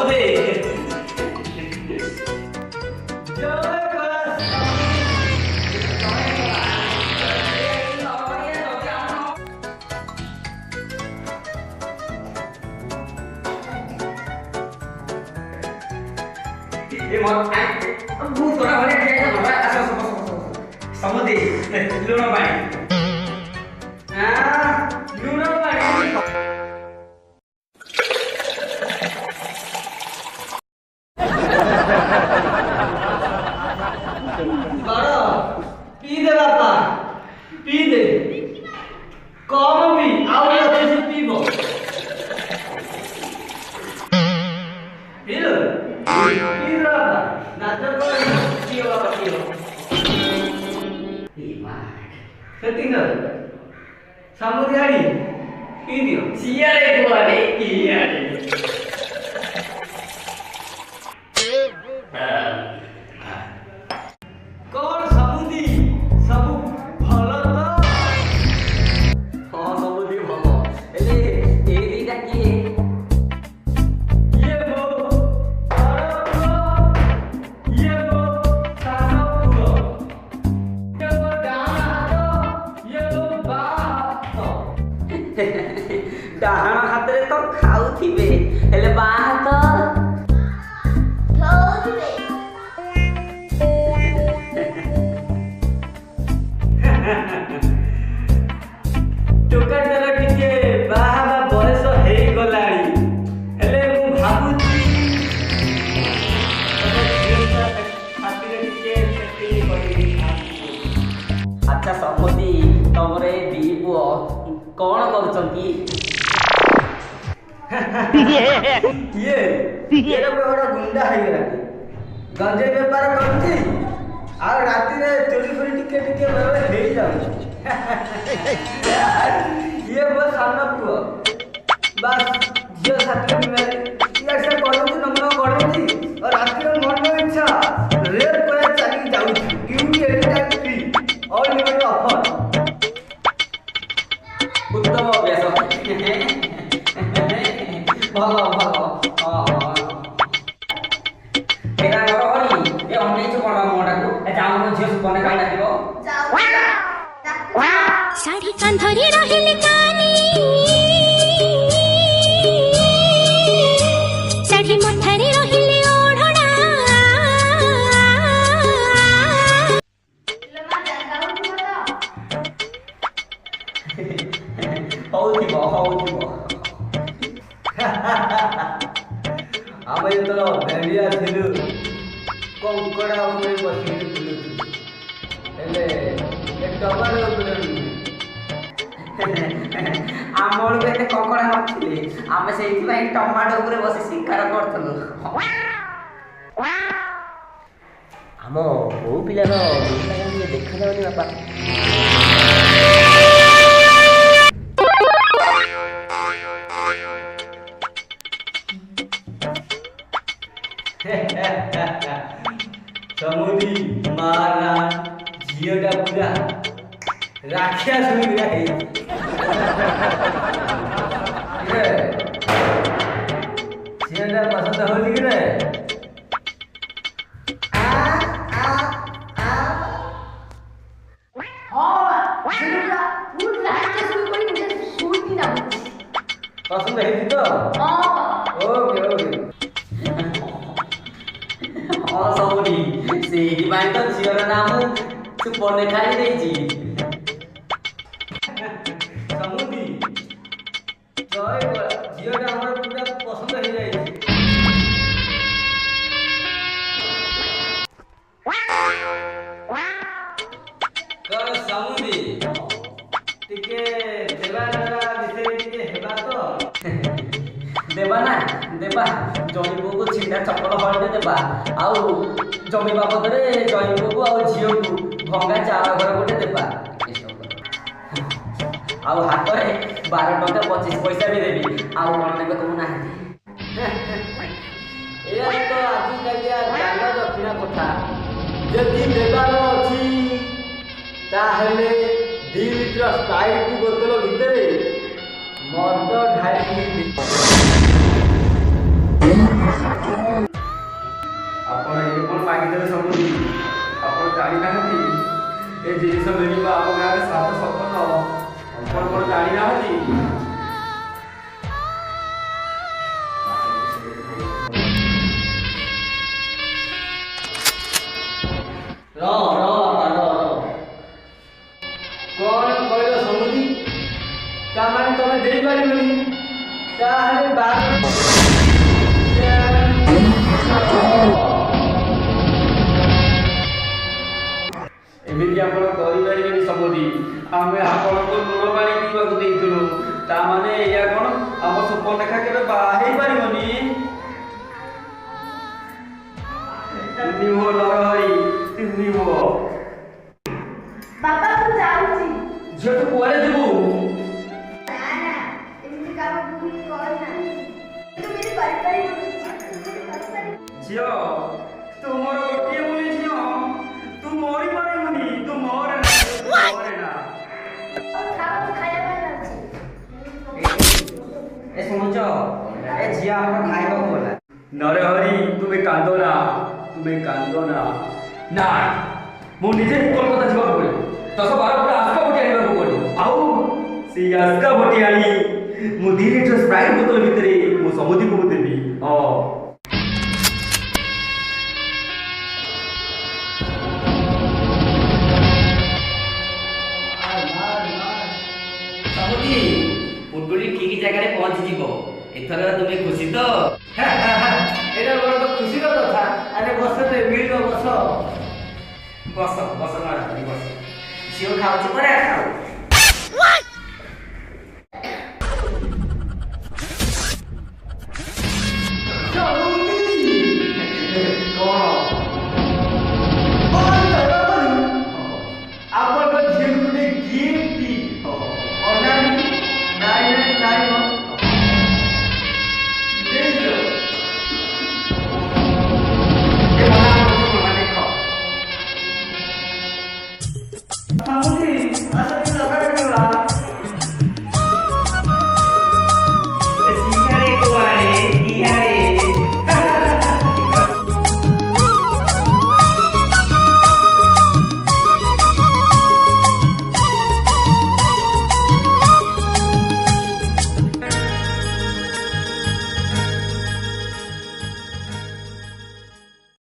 समदे ये मत बहुत थोड़ा होने चाहिए ना बाबा ऐसा समझे लूना पानी हां लूना पानी बड़ा पी दे बापा पी दे कम भी और अच्छे से पीबो पी लो समुद्री सियाड़े कुआरे कौन समुद्री सब भल तो हाँ समुद्री भल ए दीटा किए डाहाण हाथ रे तो खाउथिबे हेले बा हाथ खाउथिबे टोका तेरा टिके बाहा बयस हेई गलाणी हेले मु भाबुची खातिर टिके सेटी करी अच्छा समती तमरे दी पुओ कौन करूछंती ये तो बड़ा गुंडा है गंजे व्यापार करती और राति रे चोरी चोरी टिके टिके बड़े ले जाऊ ये वो सामना पुओ बस जो साथी में ये से करू नमन करू और राति रे मन इच्छा रेप करे चली जाऊ duty any time free all limited offer उत्तम अभ्यास भलो भलो तेरा गरहरी ए अन्नै छु कोन मोडाको ए जाउन झियो सुपने काई डाकिबो साड़ी कांधरी रहिले कानी साड़ी मथारे रहिले ओढणा हौथिबो आमे तो भेड़िया थिलु कंकड़ा ऊपर बसी थिलु हेले एक टमाटर ऊपर आमर बेते कंकड़ा नथिले आमे सेही भाई टमाटर ऊपर बसी शिकार करथलु आमो बो पिलार मुंडा देखा जाउनी बापा समुद्री मारा झियोटा पूरा राखिया सुनी रहे झियोटा पसंद होली कि रे पसंद है तो ओके ओके हाँ समुद्री से तो झीर नाम सुपने खाई देजी समुद्री जय झीटा हमारे पूरा पसंद हो जाए समुद्री टिके देवा विषय टिके हेबा तो देवा ना देवा जईबो को छिंडा चप्पल हळदे देबा आउ जमी बाबद रे जईबो को आउ झियो को भंगा चावल घर गोटे देबा आउ हाथ रे 12 टका 25 पैसा भी देबी आउ कोन नेबे कहू ना ए तो आजि कालिया दान दक्षिणा कथा जदि देबार अछि ताहले 2 लिटर स्प्राइट की बोतल भितरे मद ढाई ଆପଣ ଇଏ କ'ଣ ମାଗିଦେଲେ ସମୁଦି? ଆପଣ ଜାଣିନାହାନ୍ତି ଏ ଜିନିଷ ମିଳିବା ଆମ ଗାଁରେ ସାତ ସପନ। ଆପଣ କ'ଣ ଜାଣିନାହାନ୍ତି? କ'ଣ କହିଲ ସମୁଦି? ତାମାନେ ତମେ ଦେଇପାରିବନି? ତାହେଲେ ଏମିତି ଆପଣ କରିପାରିବେନି ସମୁଦି। ଆମେ ଆପଣଙ୍କୁ ଲୁଣ ପାଣି ପିଇବାକୁ ଦେଇଥିଲୁ। ତାମାନେ ଏଇଆ କ'ଣ ଆମ ସୁପର୍ଣ୍ଣରେଖା କେବେ ବାହା ହେଇପାରିବନି? ତୁମି ମୋ ଲହରୀ, ତୁମି ମୋ ବାବା ମୁଁ ଯାଉଛି। ଝିଅ ତୁ କୁଆଡ଼େ ଯିବୁ? ନା ନା ଏମିତି କାମ ଭୁଲ କରନା। ତୁ କିଛି କରିପାରିବୁନି। ଝିଅ ତୁ ମୋର ଗୋଟିଏ ବୋଲି ଝିଅ। ତୁ ମରିପାରିବୁନି। ତୁ ମରେ ନା, ମରେ ନା। ଖାଇବା ପାଇଁ ଯାଉଛି। ଏ ଶୁଣୁଛ, ଏ ଝିଅ ଆମର ଖାଇବାକୁ ଗଲା। ନରେ ହରି ତୁମେ କାନ୍ଦ ନା, ତୁମେ କାନ୍ଦ ନା। ନା ମୁଁ ନିଜେ କୋଲକାତା ଯିବାକୁ ପଡ଼ିବ। 10-12 ଫୁଟ ଆସ୍କା ବଟି ଆଣିବାକୁ ପଡ଼ିବ। ଆଉ ସେଇ ଆସ୍କା ବଟି ଆଣି ମୁଁ 2 ଲିଟର ସ୍ପ୍ରାଇଟ୍ ବୋତଲ ଭିତରେ ମୁଁ ସମୁଦିକୁ ଦେବି। ସମୁଦି ପୁଟୁଳି ଠିକ ଜାଗାରେ ପହଞ୍ଚିଯିବ। ଏଥର ତୁମେ ଖୁସି ତ? ଏଇଟା ବଡ଼ ତ ଖୁସିର କଥା। ଆରେ ବସ ତ ମିଳିବ, ବସ ବସ ବସ, ବସ। ଝିଅ ଖାଉଛି ପରା, ଖାଉ।